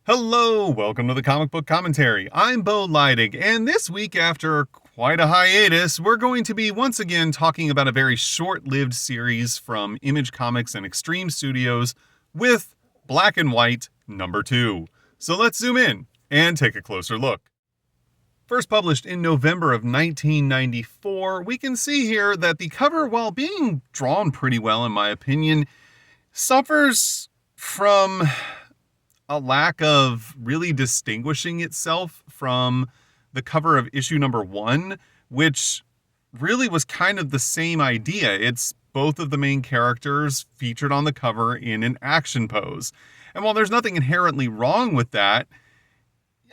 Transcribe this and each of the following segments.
Hello, welcome to the Comic Book Commentary. I'm Bo Leidig, and this week, after quite a hiatus, we're going to be once again talking about a very short-lived series from Image Comics and Extreme Studios with Black and White #2. So let's zoom in and take a closer look. First published in November of 1994, we can see here that the cover, while being drawn pretty well in my opinion, suffers from a lack of really distinguishing itself from the cover of issue #1, which really was kind of the same idea. It's both of the main characters featured on the cover in an action pose. And while there's nothing inherently wrong with that,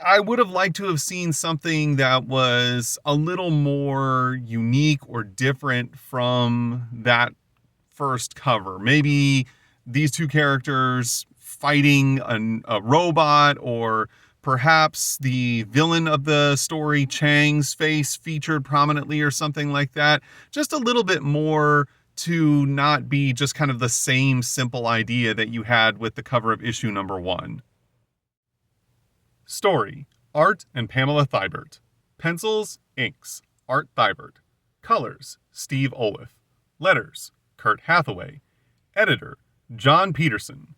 I would have liked to have seen something that was a little more unique or different from that first cover. Maybe these two characters fighting a robot, or perhaps the villain of the story, Chang's face, featured prominently or something like that. Just a little bit more to not be just kind of the same simple idea that you had with the cover of issue #1. Story: Art and Pamela Thibert. Pencils, inks, Art Thibert. Colors: Steve Oliff. Letters: Kurt Hathaway. Editor: John Peterson.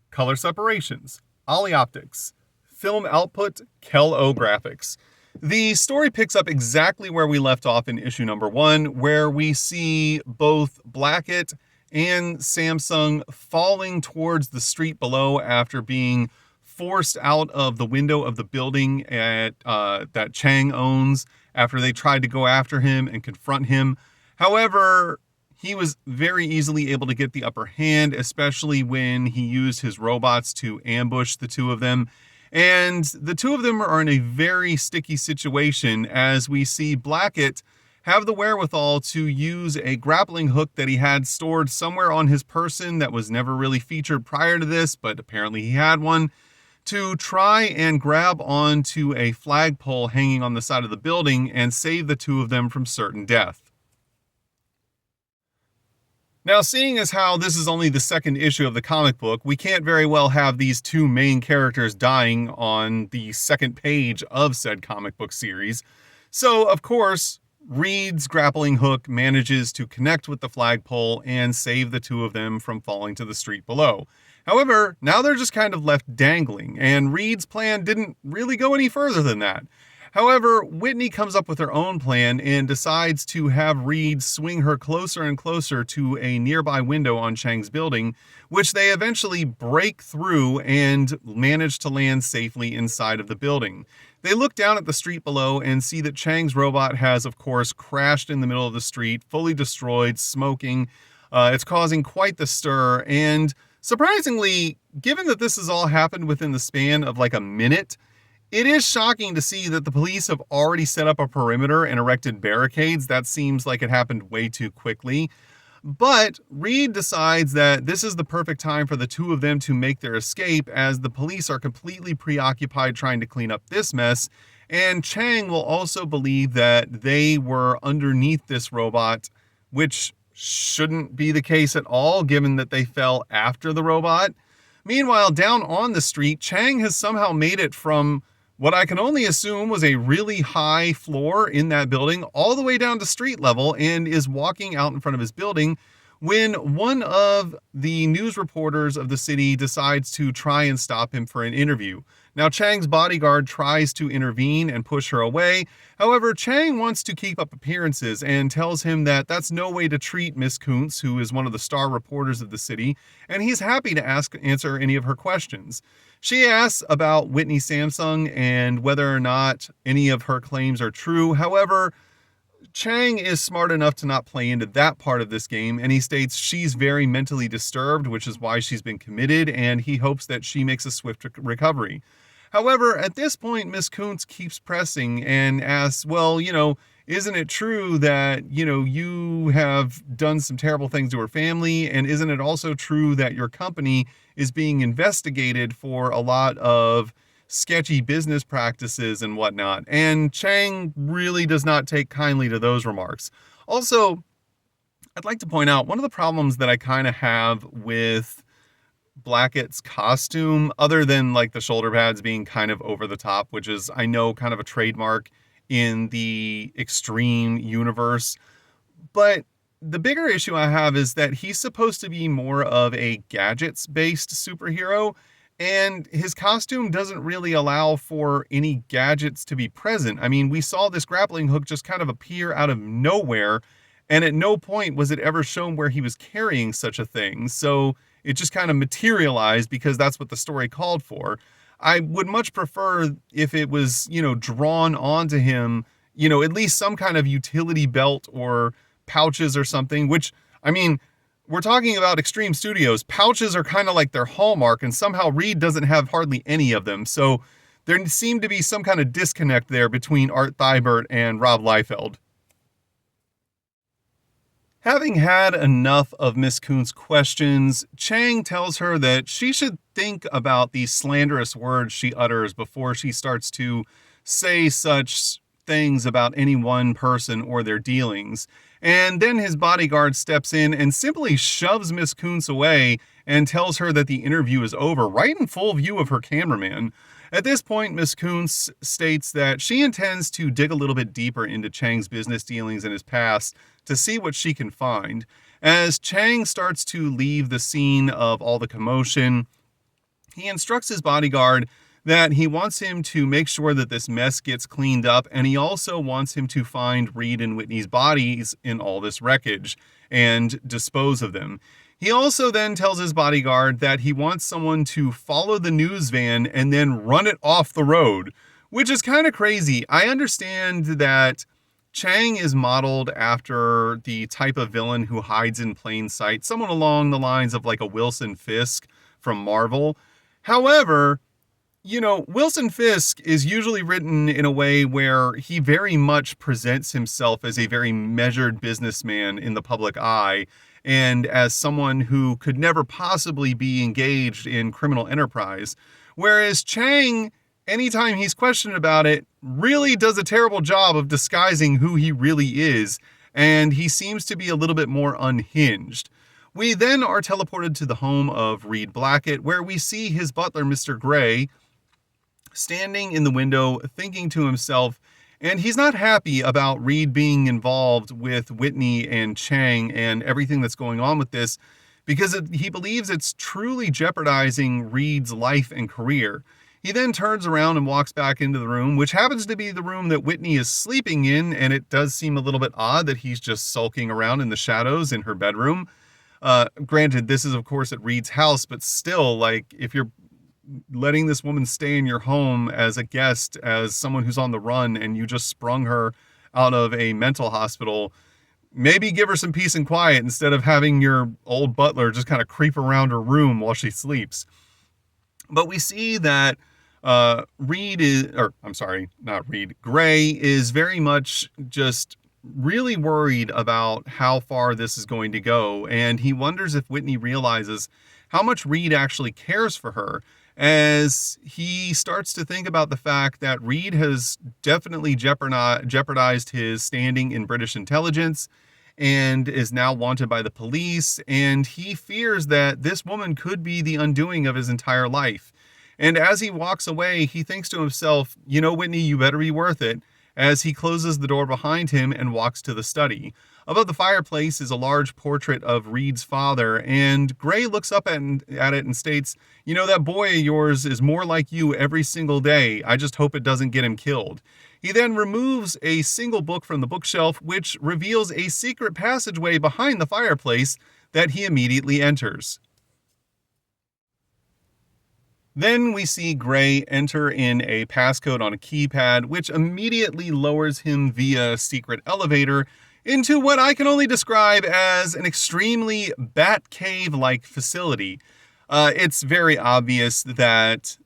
Color separations: Ollie Optics. Film output: Kel-O Graphics. The story picks up exactly where we left off in issue #1, where we see both Blackett and Samsung falling towards the street below after being forced out of the window of the building that Chang owns after they tried to go after him and confront him. However, he was very easily able to get the upper hand, especially when he used his robots to ambush the two of them. And the two of them are in a very sticky situation, as we see Blackett have the wherewithal to use a grappling hook that he had stored somewhere on his person that was never really featured prior to this, but apparently he had one, to try and grab onto a flagpole hanging on the side of the building and save the two of them from certain death. Now, seeing as how this is only the second issue of the comic book, we can't very well have these two main characters dying on the second page of said comic book series. So, of course, Reed's grappling hook manages to connect with the flagpole and save the two of them from falling to the street below. However, now they're just kind of left dangling, and Reed's plan didn't really go any further than that. However, Whitney comes up with her own plan and decides to have Reed swing her closer and closer to a nearby window on Chang's building, which they eventually break through and manage to land safely inside of the building. They look down at the street below and see that Chang's robot has, of course, crashed in the middle of the street, fully destroyed, smoking. It's causing quite the stir, and surprisingly, given that this has all happened within the span of like a minute, it is shocking to see that the police have already set up a perimeter and erected barricades. That seems like it happened way too quickly. But Reed decides that this is the perfect time for the two of them to make their escape, as the police are completely preoccupied trying to clean up this mess. And Chang will also believe that they were underneath this robot, which shouldn't be the case at all, given that they fell after the robot. Meanwhile, down on the street, Chang has somehow made it from what I can only assume was a really high floor in that building all the way down to street level, and is walking out in front of his building when one of the news reporters of the city decides to try and stop him for an interview. Now, Chang's bodyguard tries to intervene and push her away. However, Chang wants to keep up appearances and tells him that that's no way to treat Miss Kuntz, who is one of the star reporters of the city, and he's happy to answer any of her questions. She asks about Whitney Samsung and whether or not any of her claims are true. However, Chang is smart enough to not play into that part of this game, and he states she's very mentally disturbed, which is why she's been committed, and he hopes that she makes a swift recovery. However, at this point, Miss Kuntz keeps pressing and asks, well, isn't it true that, you have done some terrible things to her family? And isn't it also true that your company is being investigated for a lot of sketchy business practices and whatnot? And Chang really does not take kindly to those remarks. Also, I'd like to point out one of the problems that I kind of have with Blackett's costume, other than like the shoulder pads being kind of over the top, which is, I know, kind of a trademark in the extreme universe. But the bigger issue I have is that he's supposed to be more of a gadgets based superhero, and his costume doesn't really allow for any gadgets to be present. I mean, we saw this grappling hook just kind of appear out of nowhere, and at no point was it ever shown where he was carrying such a thing. So it just kind of materialized because that's what the story called for. I would much prefer if it was, drawn onto him, at least some kind of utility belt or pouches or something, which, I mean, we're talking about Extreme Studios. Pouches are kind of like their hallmark, and somehow Reed doesn't have hardly any of them. So there seemed to be some kind of disconnect there between Art Thibert and Rob Liefeld. Having had enough of Miss Kunt's questions, Chang tells her that she should think about the slanderous words she utters before she starts to say such things about any one person or their dealings. And then his bodyguard steps in and simply shoves Miss Kuntz away and tells her that the interview is over, right in full view of her cameraman. At this point, Miss Kuntz states that she intends to dig a little bit deeper into Chang's business dealings and his past to see what she can find. As Chang starts to leave the scene of all the commotion, he instructs his bodyguard that he wants him to make sure that this mess gets cleaned up, and he also wants him to find Reed and Whitney's bodies in all this wreckage and dispose of them. He also then tells his bodyguard that he wants someone to follow the news van and then run it off the road, which is kind of crazy. I understand that Chang is modeled after the type of villain who hides in plain sight, someone along the lines of like a Wilson Fisk from Marvel. However, Wilson Fisk is usually written in a way where he very much presents himself as a very measured businessman in the public eye, and as someone who could never possibly be engaged in criminal enterprise. Whereas Chang, anytime he's questioned about it, really does a terrible job of disguising who he really is, and he seems to be a little bit more unhinged. We then are teleported to the home of Reed Blackett, where we see his butler, Mr. Gray, standing in the window thinking to himself, and he's not happy about Reed being involved with Whitney and Chang and everything that's going on with this, because he believes it's truly jeopardizing Reed's life and career. He then turns around and walks back into the room, which happens to be the room that Whitney is sleeping in, and it does seem a little bit odd that he's just sulking around in the shadows in her bedroom. Granted, this is of course at Reed's house, but still, like, if you're letting this woman stay in your home as a guest, as someone who's on the run, and you just sprung her out of a mental hospital, maybe give her some peace and quiet instead of having your old butler just kind of creep around her room while she sleeps. But we see that Gray is very much just really worried about how far this is going to go, and he wonders if Whitney realizes how much Reed actually cares for her, as he starts to think about the fact that Reed has definitely jeopardized his standing in British intelligence and is now wanted by the police, and he fears that this woman could be the undoing of his entire life. And as he walks away, he thinks to himself, Whitney, you better be worth it, as he closes the door behind him and walks to the study. Above the fireplace is a large portrait of Reed's father, and Gray looks up at it and states, that boy of yours is more like you every single day. I just hope it doesn't get him killed. He then removes a single book from the bookshelf, which reveals a secret passageway behind the fireplace that he immediately enters. Then we see Gray enter in a passcode on a keypad, which immediately lowers him via secret elevator into what I can only describe as an extremely Batcave-like facility. It's very obvious that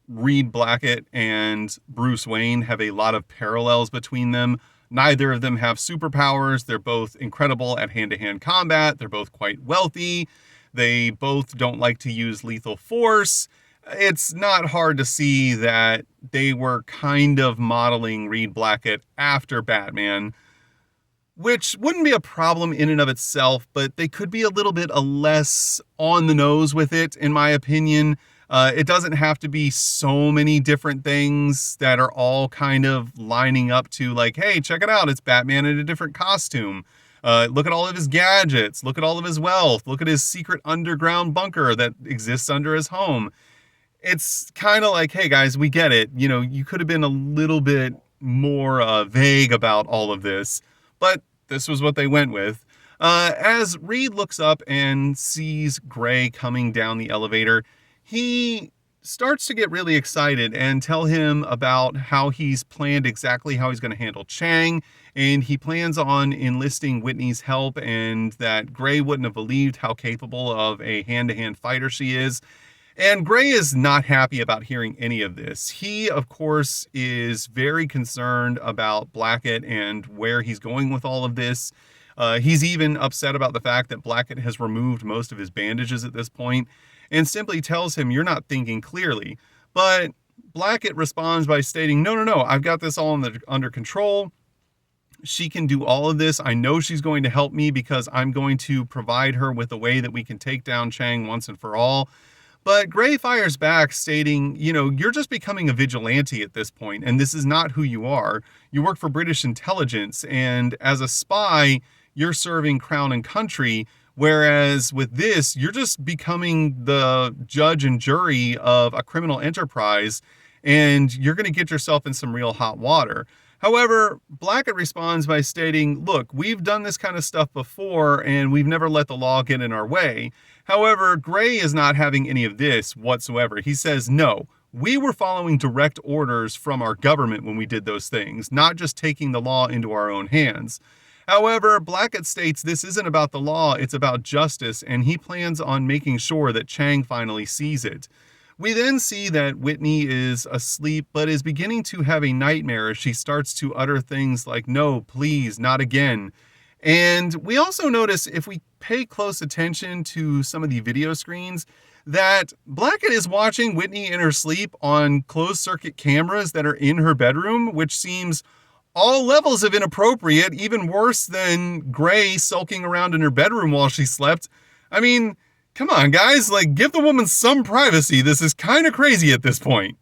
Reed Blackett and Bruce Wayne have a lot of parallels between them. Neither of them have superpowers. They're both incredible at hand-to-hand combat. They're both quite wealthy. They both don't like to use lethal force. It's not hard to see that they were kind of modeling Reed Blackett after Batman. which wouldn't be a problem in and of itself, but they could be a little bit less on the nose with it, in my opinion. It doesn't have to be so many different things that are all kind of lining up to like, hey, check it out, it's Batman in a different costume. Look at all of his gadgets, look at all of his wealth, look at his secret underground bunker that exists under his home. It's kind of like, hey guys, we get it. You know, you could have been a little bit more vague about all of this, but this was what they went with. As Reed looks up and sees Gray coming down the elevator, he starts to get really excited and tell him about how he's planned exactly how he's going to handle Chang, and he plans on enlisting Whitney's help, and that Gray wouldn't have believed how capable of a hand-to-hand fighter she is. And Gray is not happy about hearing any of this. He, of course, is very concerned about Blackett and where he's going with all of this. He's even upset about the fact that Blackett has removed most of his bandages at this point and simply tells him, "You're not thinking clearly." But Blackett responds by stating, no, I've got this all under control. She can do all of this. I know she's going to help me because I'm going to provide her with a way that we can take down Chang once and for all. But Gray fires back, stating, you're just becoming a vigilante at this point, and this is not who you are. You work for British intelligence, and as a spy, you're serving Crown and Country, whereas with this, you're just becoming the judge and jury of a criminal enterprise, and you're going to get yourself in some real hot water. However, Blackett responds by stating, look, we've done this kind of stuff before, and we've never let the law get in our way. However, Gray is not having any of this whatsoever. He says, no, we were following direct orders from our government when we did those things, not just taking the law into our own hands. However, Blackett states this isn't about the law, it's about justice, and he plans on making sure that Chang finally sees it. We then see that Whitney is asleep, but is beginning to have a nightmare as she starts to utter things like, no, please, not again. And we also notice, if we pay close attention to some of the video screens, that Blackett is watching Whitney in her sleep on closed circuit cameras that are in her bedroom, which seems all levels of inappropriate, even worse than Gray sulking around in her bedroom while she slept. I mean, come on, guys, give the woman some privacy. This is kind of crazy at this point.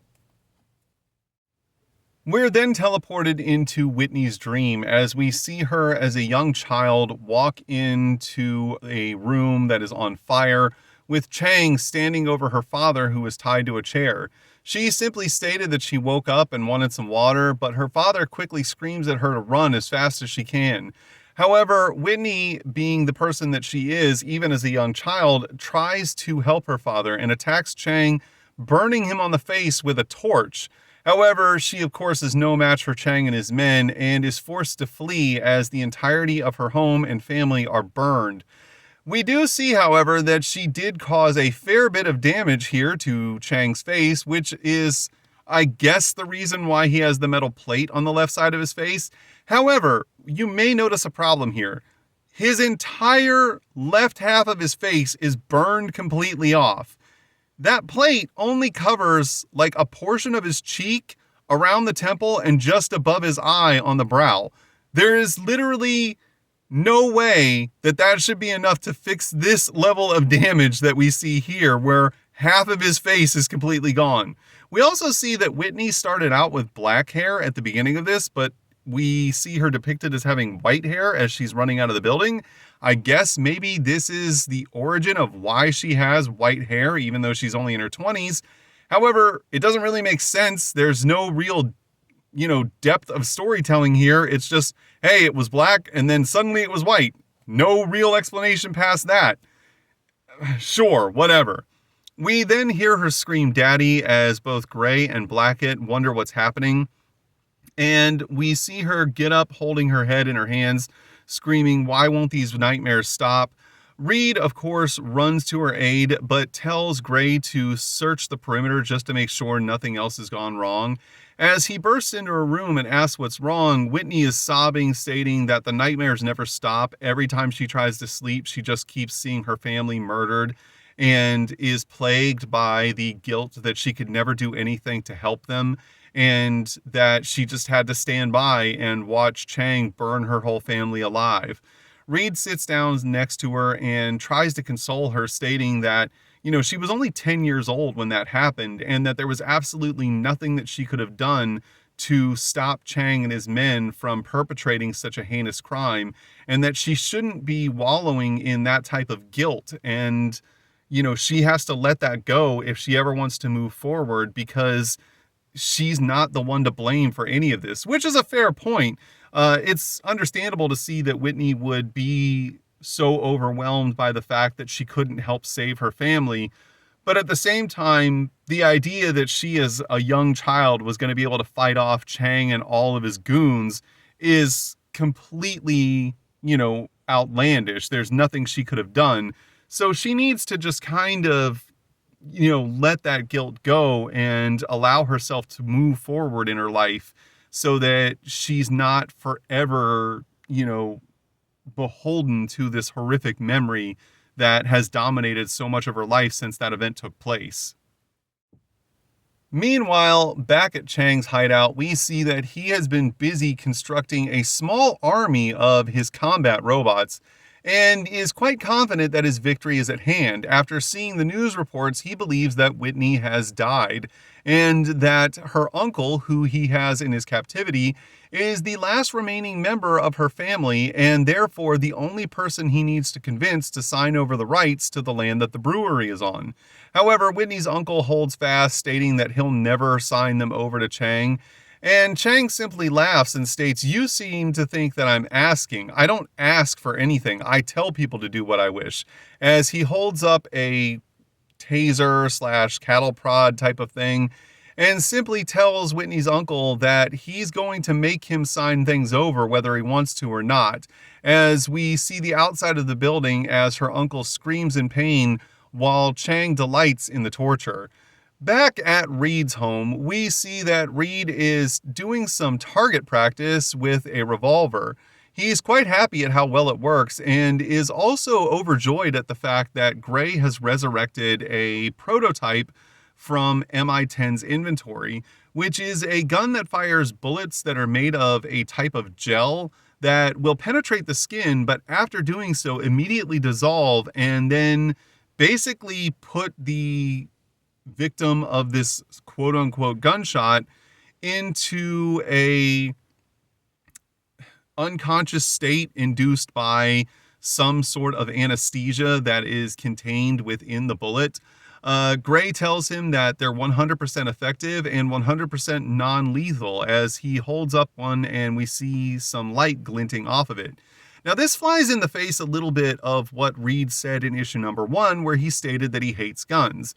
We're then teleported into Whitney's dream as we see her as a young child walk into a room that is on fire with Chang standing over her father who is tied to a chair. She simply stated that she woke up and wanted some water, but her father quickly screams at her to run as fast as she can. However, Whitney, being the person that she is, even as a young child, tries to help her father and attacks Chang, burning him on the face with a torch. However, she of course is no match for Chang and his men and is forced to flee as the entirety of her home and family are burned. We do see, however, that she did cause a fair bit of damage here to Chang's face, which is, I guess, the reason why he has the metal plate on the left side of his face. However, you may notice a problem here. His entire left half of his face is burned completely off. That plate only covers a portion of his cheek, around the temple, and just above his eye on the brow. There is literally no way that should be enough to fix this level of damage that we see here, where half of his face is completely gone. We also see that Whitney started out with black hair at the beginning of this, but we see her depicted as having white hair as she's running out of the building. I guess maybe this is the origin of why she has white hair, even though she's only in her 20s. However, it doesn't really make sense. There's no real, depth of storytelling here. It's just, hey, it was black and then suddenly it was white. No real explanation past that. Sure, whatever. We then hear her scream daddy as both Gray and Blackett wonder what's happening. And we see her get up holding her head in her hands, screaming, why won't these nightmares stop? Reed, of course, runs to her aid, but tells Gray to search the perimeter just to make sure nothing else has gone wrong. As he bursts into her room and asks what's wrong, Whitney is sobbing, stating that the nightmares never stop. Every time she tries to sleep, she just keeps seeing her family murdered and is plagued by the guilt that she could never do anything to help them. and that she just had to stand by and watch Chang burn her whole family alive. Reed sits down next to her and tries to console her, stating that, she was only 10 years old when that happened, and that there was absolutely nothing that she could have done to stop Chang and his men from perpetrating such a heinous crime, and that she shouldn't be wallowing in that type of guilt. And, she has to let that go if she ever wants to move forward, because she's not the one to blame for any of this, which is a fair point. It's understandable to see that Whitney would be so overwhelmed by the fact that she couldn't help save her family. But at the same time, the idea that she as a young child was going to be able to fight off Chang and all of his goons is completely, outlandish. There's nothing she could have done. So she needs to just kind of, let that guilt go and allow herself to move forward in her life so that she's not forever, beholden to this horrific memory that has dominated so much of her life since that event took place. Meanwhile, back at Chang's hideout, we see that he has been busy constructing a small army of his combat robots and is quite confident that his victory is at hand. After seeing the news reports, he believes that Whitney has died and that her uncle, who he has in his captivity, is the last remaining member of her family and therefore the only person he needs to convince to sign over the rights to the land that the brewery is on. However, Whitney's uncle holds fast, stating that he'll never sign them over to Chang. And Chang simply laughs and states, "You seem to think that I'm asking. I don't ask for anything. I tell people to do what I wish," as he holds up a taser / cattle prod type of thing and simply tells Whitney's uncle that he's going to make him sign things over whether he wants to or not, as we see the outside of the building as her uncle screams in pain while Chang delights in the torture. Back at Reed's home, we see that Reed is doing some target practice with a revolver. He's quite happy at how well it works and is also overjoyed at the fact that Gray has resurrected a prototype from MI-10's inventory, which is a gun that fires bullets that are made of a type of gel that will penetrate the skin, but after doing so immediately dissolve and then basically put the victim of this quote-unquote gunshot into a unconscious state induced by some sort of anesthesia that is contained within the bullet. Gray tells him that they're 100% effective and 100% non-lethal, as he holds up one and we see some light glinting off of it. Now, this flies in the face a little bit of what Reed said in issue number 1, where he stated that he hates guns.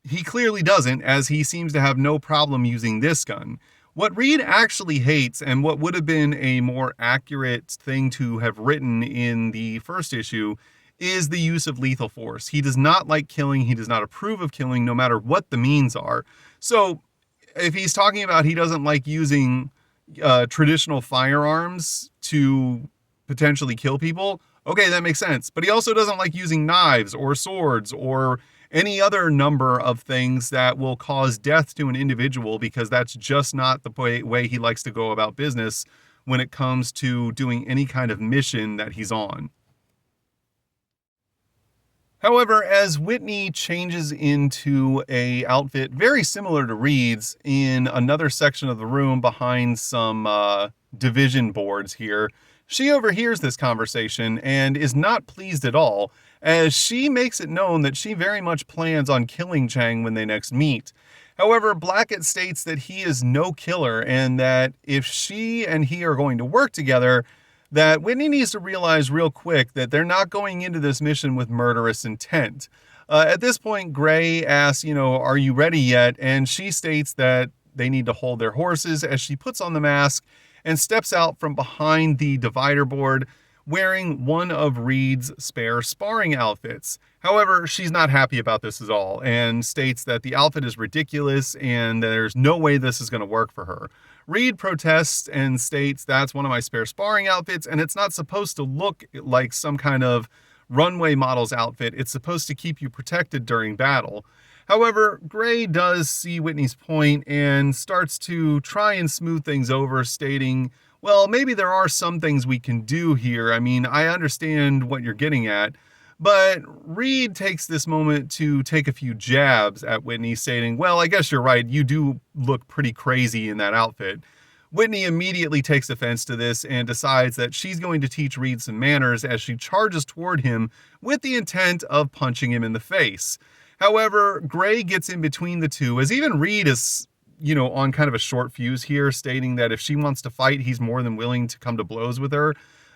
He clearly doesn't, as he seems to have no problem using this gun. What Reed actually hates, and what would have been a more accurate thing to have written in the first issue, is the use of lethal force. He does not like killing. He does not approve of killing, no matter what the means are. So if he's talking about he doesn't like using traditional firearms to potentially kill people, okay, that makes sense. But he also doesn't like using knives or swords or any other number of things that will cause death to an individual, because that's just not the way he likes to go about business when it comes to doing any kind of mission that he's on. However, as Whitney changes into a outfit very similar to Reed's in another section of the room behind some division boards here, she overhears this conversation and is not pleased at all, as she makes it known that she very much plans on killing Chang when they next meet. However, Blackett states that he is no killer and that if she and he are going to work together, that Whitney needs to realize real quick that they're not going into this mission with murderous intent. At this point, Gray asks, are you ready yet? And she states that they need to hold their horses as she puts on the mask and steps out from behind the divider board wearing one of Reed's spare sparring outfits. However, she's not happy about this at all and states that the outfit is ridiculous and there's no way this is going to work for her. Reed protests and states that's one of my spare sparring outfits and it's not supposed to look like some kind of runway model's outfit. It's supposed to keep you protected during battle. However, Gray does see Whitney's point and starts to try and smooth things over, stating, well, maybe there are some things we can do here. I mean, I understand what you're getting at. But Reed takes this moment to take a few jabs at Whitney, stating, well, I guess you're right, you do look pretty crazy in that outfit. Whitney immediately takes offense to this and decides that she's going to teach Reed some manners as she charges toward him with the intent of punching him in the face. However, Gray gets in between the two, as even Reed is, on kind of a short fuse here, stating that if she wants to fight, he's more than willing to come to blows with her.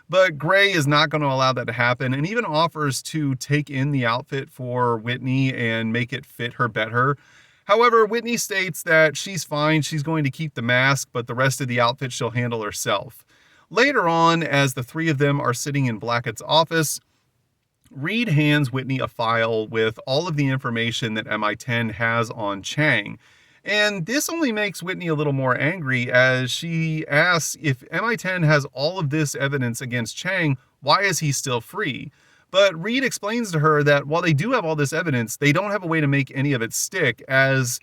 But Gray is not going to allow that to happen, and even offers to take in the outfit for Whitney and make it fit her better. However, Whitney states that she's fine, she's going to keep the mask, but the rest of the outfit she'll handle herself. Later on, as the three of them are sitting in Blackett's office, Reed hands Whitney a file with all of the information that MI10 has on Chang. And this only makes Whitney a little more angry, as she asks if MI10 has all of this evidence against Chang, why is he still free? But Reed explains to her that while they do have all this evidence, they don't have a way to make any of it stick, as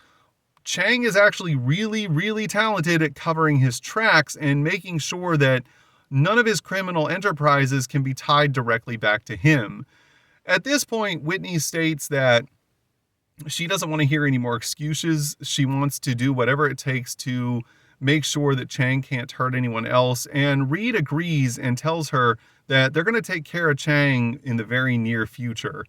Chang is actually really, really talented at covering his tracks and making sure that none of his criminal enterprises can be tied directly back to him. At this point, Whitney states that she doesn't want to hear any more excuses. She wants to do whatever it takes to make sure that Chang can't hurt anyone else. And Reed agrees and tells her that they're going to take care of Chang in the very near future.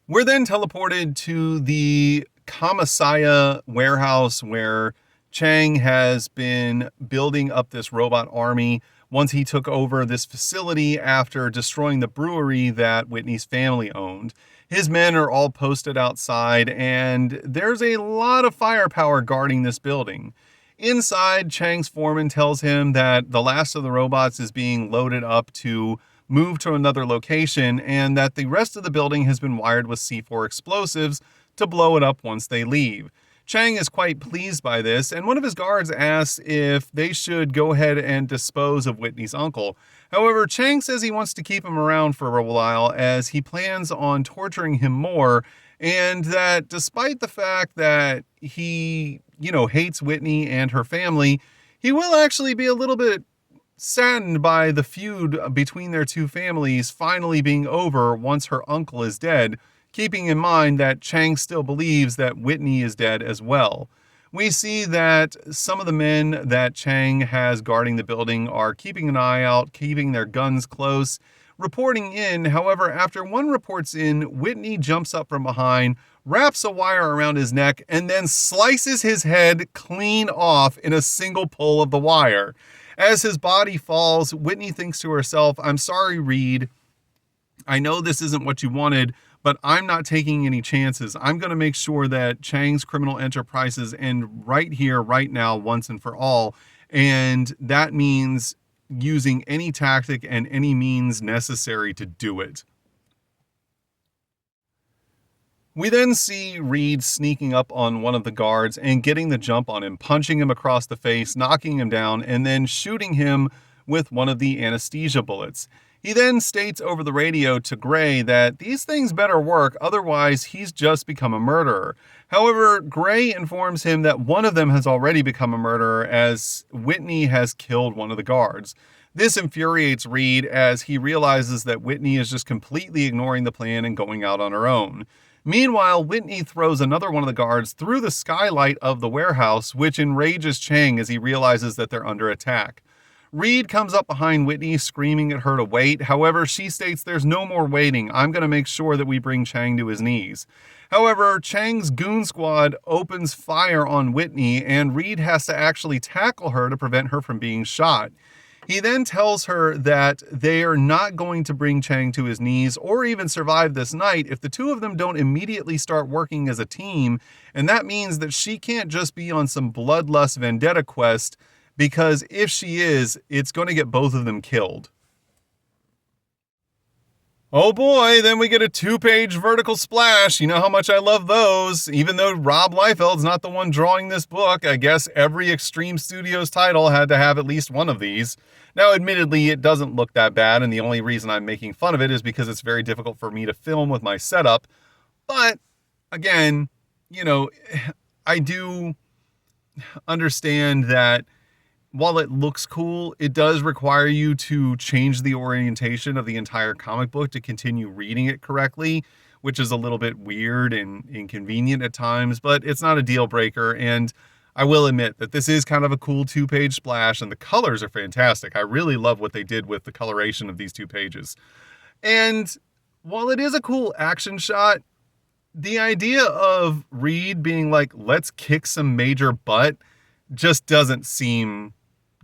We're then teleported to the Kamasaya warehouse where Chang has been building up this robot army once he took over this facility after destroying the brewery that Whitney's family owned. His men are all posted outside, and there's a lot of firepower guarding this building. Inside, Chang's foreman tells him that the last of the robots is being loaded up to move to another location, and that the rest of the building has been wired with C4 explosives to blow it up once they leave. Chang is quite pleased by this, and one of his guards asks if they should go ahead and dispose of Whitney's uncle. However, Chang says he wants to keep him around for a while as he plans on torturing him more, and that despite the fact that he, hates Whitney and her family, he will actually be a little bit saddened by the feud between their two families finally being over once her uncle is dead, keeping in mind that Chang still believes that Whitney is dead as well. We see that some of the men that Chang has guarding the building are keeping an eye out, keeping their guns close, reporting in. However, after one reports in, Whitney jumps up from behind, wraps a wire around his neck, and then slices his head clean off in a single pull of the wire. As his body falls, Whitney thinks to herself, I'm sorry, Reed. I know this isn't what you wanted, but I'm not taking any chances. I'm going to make sure that Chang's criminal enterprises end right here, right now, once and for all. And that means using any tactic and any means necessary to do it. We then see Reed sneaking up on one of the guards and getting the jump on him, punching him across the face, knocking him down, and then shooting him with one of the anesthesia bullets. He then states over the radio to Gray that these things better work, otherwise he's just become a murderer. However, Gray informs him that one of them has already become a murderer, as Whitney has killed one of the guards. This infuriates Reed as he realizes that Whitney is just completely ignoring the plan and going out on her own. Meanwhile, Whitney throws another one of the guards through the skylight of the warehouse, which enrages Chang as he realizes that they're under attack. Reed comes up behind Whitney, screaming at her to wait. However, she states there's no more waiting. I'm going to make sure that we bring Chang to his knees. However, Chang's goon squad opens fire on Whitney, and Reed has to actually tackle her to prevent her from being shot. He then tells her that they are not going to bring Chang to his knees or even survive this night if the two of them don't immediately start working as a team, and that means that she can't just be on some bloodlust vendetta quest, because if she is, it's going to get both of them killed. Oh boy, then we get a 2-page vertical splash. You know how much I love those. Even though Rob Liefeld's not the one drawing this book, I guess every Extreme Studios title had to have at least one of these. Now, admittedly, it doesn't look that bad, and the only reason I'm making fun of it is because it's very difficult for me to film with my setup. But, again, I do understand that while it looks cool, it does require you to change the orientation of the entire comic book to continue reading it correctly, which is a little bit weird and inconvenient at times, but it's not a deal breaker. And I will admit that this is kind of a cool 2-page splash, and the colors are fantastic. I really love what they did with the coloration of these 2 pages. And while it is a cool action shot, the idea of Reed being like, let's kick some major butt, just doesn't seem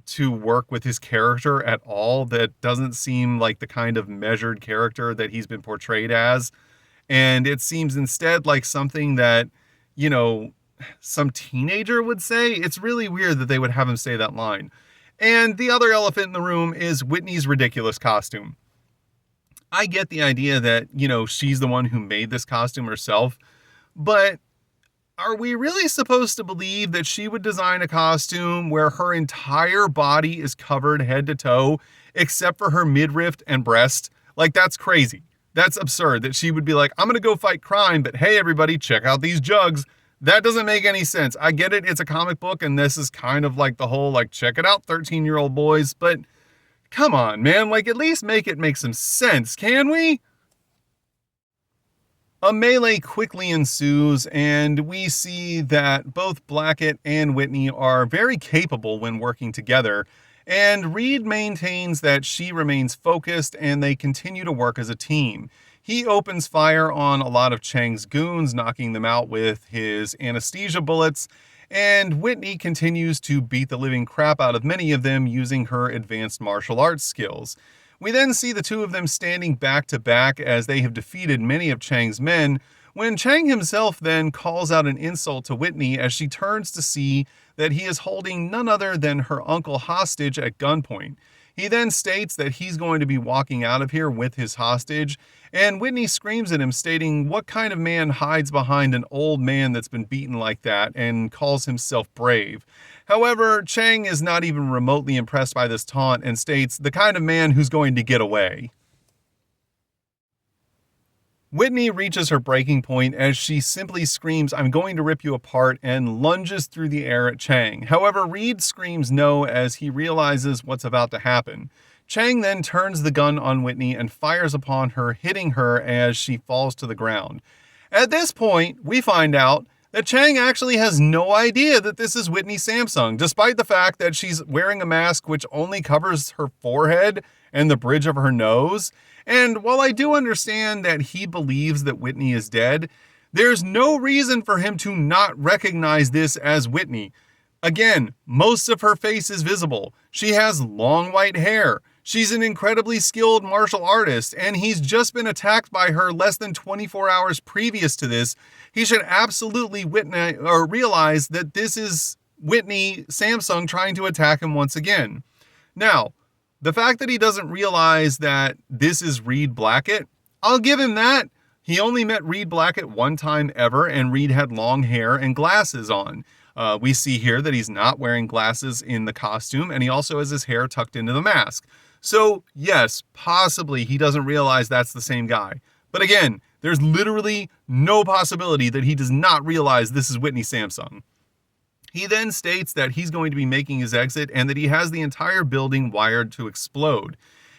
to work with his character at all. That doesn't seem like the kind of measured character that he's been portrayed as. And it seems instead like something that, some teenager would say. It's really weird that they would have him say that line. And the other elephant in the room is Whitney's ridiculous costume. I get the idea that, she's the one who made this costume herself, but are we really supposed to believe that she would design a costume where her entire body is covered head to toe, except for her midriff and breast? Like, that's crazy. That's absurd that she would be like, I'm going to go fight crime, but hey, everybody, check out these jugs. That doesn't make any sense. I get it. It's a comic book, and this is kind of like the whole, like, check it out, 13-year-old boys, but come on, man. Like, at least make it make some sense, can we? A melee quickly ensues, and we see that both Blackett and Whitney are very capable when working together, and Reed maintains that she remains focused and they continue to work as a team. He opens fire on a lot of Chang's goons, knocking them out with his anesthesia bullets, and Whitney continues to beat the living crap out of many of them using her advanced martial arts skills. We then see the two of them standing back to back as they have defeated many of Chang's men, when Chang himself then calls out an insult to Whitney as she turns to see that he is holding none other than her uncle hostage at gunpoint. He then states that he's going to be walking out of here with his hostage, and Whitney screams at him, stating what kind of man hides behind an old man that's been beaten like that and calls himself brave. However, Chang is not even remotely impressed by this taunt and states the kind of man who's going to get away. Whitney reaches her breaking point as she simply screams, I'm going to rip you apart, and lunges through the air at Chang. However, Reed screams no as he realizes what's about to happen. Chang then turns the gun on Whitney and fires upon her, hitting her as she falls to the ground. At this point, we find out that Chang actually has no idea that this is Whitney Samsung, despite the fact that she's wearing a mask which only covers her forehead and the bridge of her nose. And while I do understand that he believes that Whitney is dead, there's no reason for him to not recognize this as Whitney. Again, most of her face is visible. She has long white hair. She's an incredibly skilled martial artist, and he's just been attacked by her less than 24 hours previous to this. He should absolutely realize that this is Whitney Samsung trying to attack him once again. Now, the fact that he doesn't realize that this is Reed Blackett, I'll give him that. He only met Reed Blackett one time ever, and Reed had long hair and glasses on. We see here that he's not wearing glasses in the costume, and he also has his hair tucked into the mask. So, yes, possibly he doesn't realize that's the same guy. But again, there's literally no possibility that he does not realize this is Whitney Samsung. He then states that he's going to be making his exit and that he has the entire building wired to explode.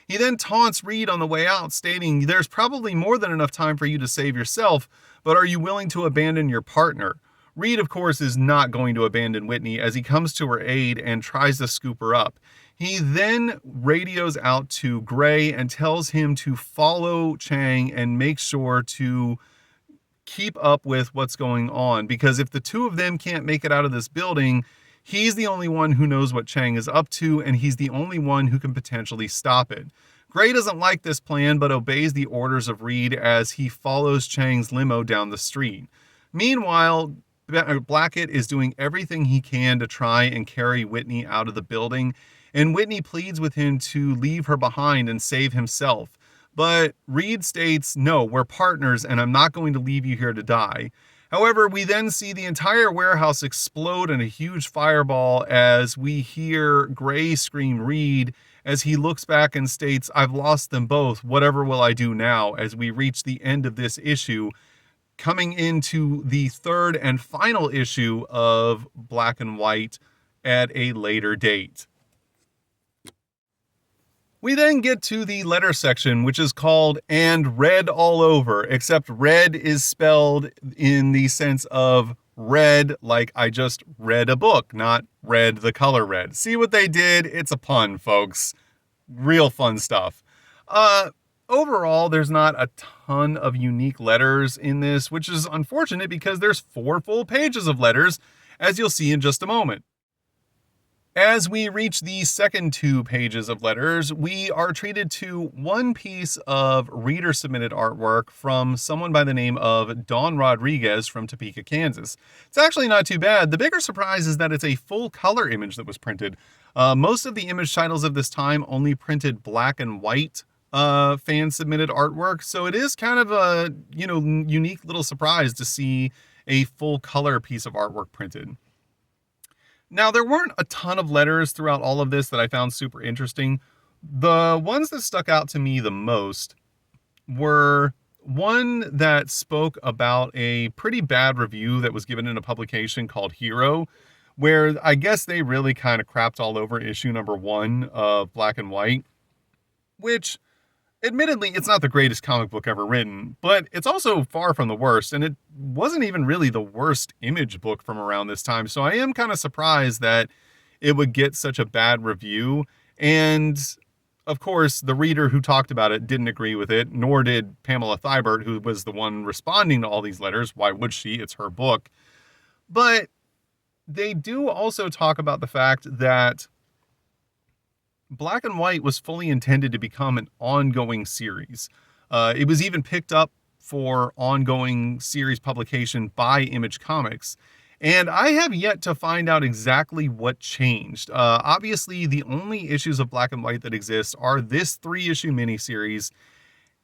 He then taunts Reed on the way out, stating, there's probably more than enough time for you to save yourself, but are you willing to abandon your partner? Reed, of course, is not going to abandon Whitney as he comes to her aid and tries to scoop her up. He then radios out to Gray and tells him to follow Chang and make sure to keep up with what's going on, because if the two of them can't make it out of this building, he's the only one who knows what Chang is up to, and he's the only one who can potentially stop it. Gray doesn't like this plan, but obeys the orders of Reed as he follows Chang's limo down the street. Meanwhile, Blackett is doing everything he can to try and carry Whitney out of the building, and Whitney pleads with him to leave her behind and save himself. But Reed states, "No, we're partners and I'm not going to leave you here to die." However, we then see the entire warehouse explode in a huge fireball as we hear Gray scream Reed as he looks back and states, "I've lost them both. Whatever will I do now?" as we reach the end of this issue, coming into the third and final issue of Black and White at a later date. We then get to the letter section, which is called "And Red All Over," except red is spelled in the sense of read like I just read a book, not red the color red. See what they did? It's a pun, folks. Real fun stuff. Overall, there's not a ton of unique letters in this, which is unfortunate because there's 4 full pages of letters, as you'll see in just a moment. As we reach the second 2 pages of letters, we are treated to one piece of reader-submitted artwork from someone by the name of Dawn Rodriguez from Topeka, Kansas. It's actually not too bad. The bigger surprise is that it's a full-color image that was printed. Most of the image titles of this time only printed black and white fan-submitted artwork, so it is kind of a unique little surprise to see a full-color piece of artwork printed. Now, there weren't a ton of letters throughout all of this that I found super interesting. The ones that stuck out to me the most were one that spoke about a pretty bad review that was given in a publication called Hero, where I guess they really kind of crapped all over issue number 1 of Black and White, which, admittedly, it's not the greatest comic book ever written, but it's also far from the worst, and it wasn't even really the worst Image book from around this time, so I am kind of surprised that it would get such a bad review. And of course, the reader who talked about it didn't agree with it, nor did Pamela Thibert, who was the one responding to all these letters. Why would she? It's her book. But they do also talk about the fact that Black and White was fully intended to become an ongoing series. It was even picked up for ongoing series publication by Image Comics. And I have yet to find out exactly what changed. Obviously, the only issues of Black and White that exist are this 3-issue miniseries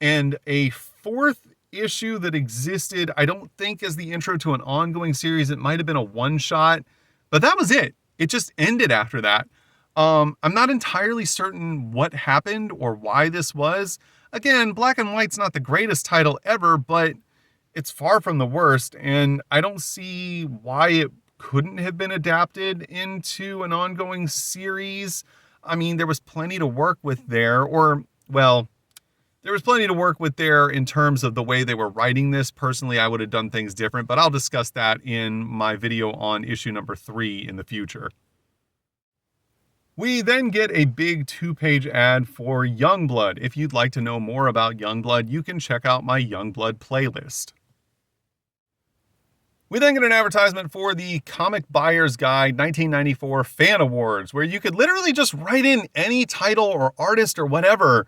and a 4th issue that existed, I don't think, as the intro to an ongoing series. It might have been a one-shot, but that was it. It just ended after that. I'm not entirely certain what happened or why this was. Again, Black and White's not the greatest title ever, but it's far from the worst, and I don't see why it couldn't have been adapted into an ongoing series. I mean, there was plenty to work with there, there was plenty to work with there in terms of the way they were writing this. Personally, I would have done things different, but I'll discuss that in my video on issue number 3 in the future. We then get a big 2-page ad for Youngblood. If you'd like to know more about Youngblood, you can check out my Youngblood playlist. We then get an advertisement for the Comic Buyer's Guide 1994 Fan Awards, where you could literally just write in any title or artist or whatever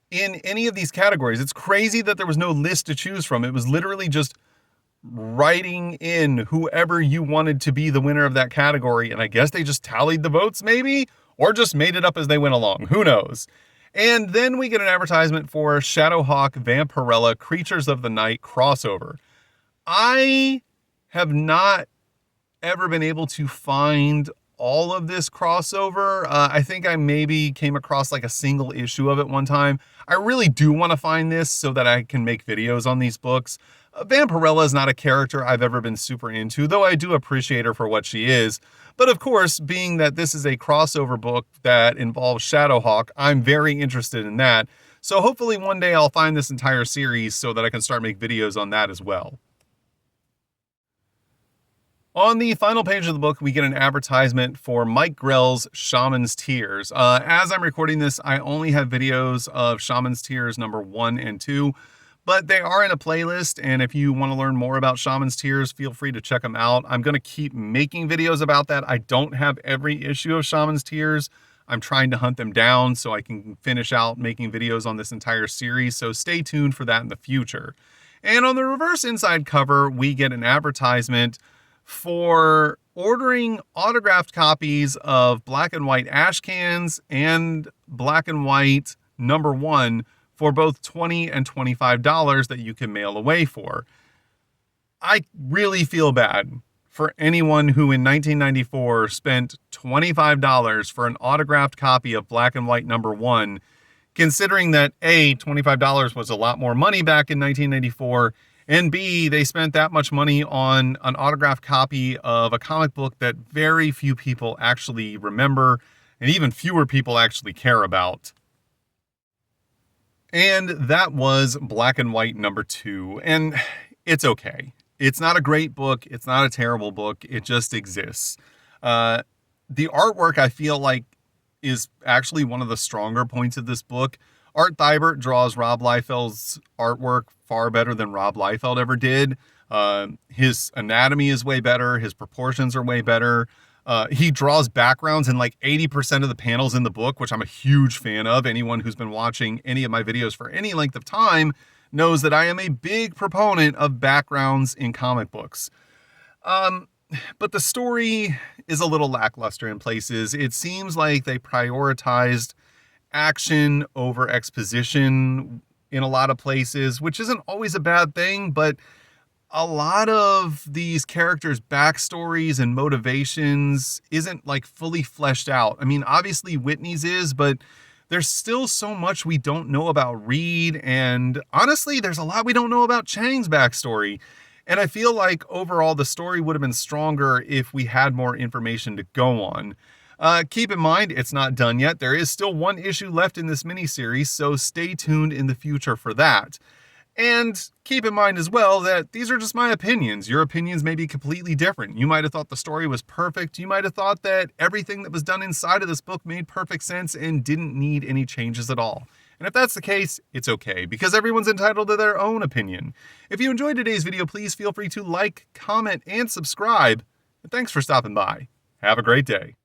in any of these categories. It's crazy that there was no list to choose from. It was literally just writing in whoever you wanted to be the winner of that category, and I guess they just tallied the votes maybe, or just made it up as they went along. Who knows? And then we get an advertisement for Shadowhawk Vampirella Creatures of the Night crossover. I have not ever been able to find all of this crossover. I think I maybe came across like a single issue of it one time. I really do want to find this so that I can make videos on these books. Vampirella is not a character I've ever been super into, though I do appreciate her for what she is. But of course, being that this is a crossover book that involves Shadowhawk, I'm very interested in that. So hopefully one day I'll find this entire series so that I can start making videos on that as well. On the final page of the book, we get an advertisement for Mike Grell's Shaman's Tears. As I'm recording this, I only have videos of Shaman's Tears number 1 and 2, but they are in a playlist, and if you want to learn more about Shaman's Tears, feel free to check them out. I'm going to keep making videos about that. I don't have every issue of Shaman's Tears. I'm trying to hunt them down so I can finish out making videos on this entire series, so stay tuned for that in the future. And on the reverse inside cover, we get an advertisement for ordering autographed copies of Black and White Ash Cans and Black and White number 1 for both $20 and $25 that you can mail away for. I really feel bad for anyone who in 1994 spent $25 for an autographed copy of Black and White #1, considering that A, $25 was a lot more money back in 1994, and B, they spent that much money on an autographed copy of a comic book that very few people actually remember, and even fewer people actually care about. And that was Black and White #2, and it's okay. It's not a great book. It's not a terrible book. It just exists. The artwork, I feel like, is actually one of the stronger points of this book. Art Thibert draws Rob Liefeld's artwork far better than Rob Liefeld ever did. His anatomy is way better. His proportions are way better. He draws backgrounds in like 80% of the panels in the book, which I'm a huge fan of. Anyone who's been watching any of my videos for any length of time knows that I am a big proponent of backgrounds in comic books. But the story is a little lackluster in places. It seems like they prioritized action over exposition in a lot of places, which isn't always a bad thing, but a lot of these characters' backstories and motivations isn't like fully fleshed out. I mean, obviously Whitney's is, but there's still so much we don't know about Reed, and honestly, there's a lot we don't know about Chang's backstory. And I feel like overall the story would have been stronger if we had more information to go on. Keep in mind, it's not done yet. There is still one issue left in this miniseries, so stay tuned in the future for that. And keep in mind as well that these are just my opinions. Your opinions may be completely different. You might have thought the story was perfect. You might have thought that everything that was done inside of this book made perfect sense and didn't need any changes at all. And if that's the case, it's okay, because everyone's entitled to their own opinion. If you enjoyed today's video, please feel free to like, comment, and subscribe. And thanks for stopping by. Have a great day.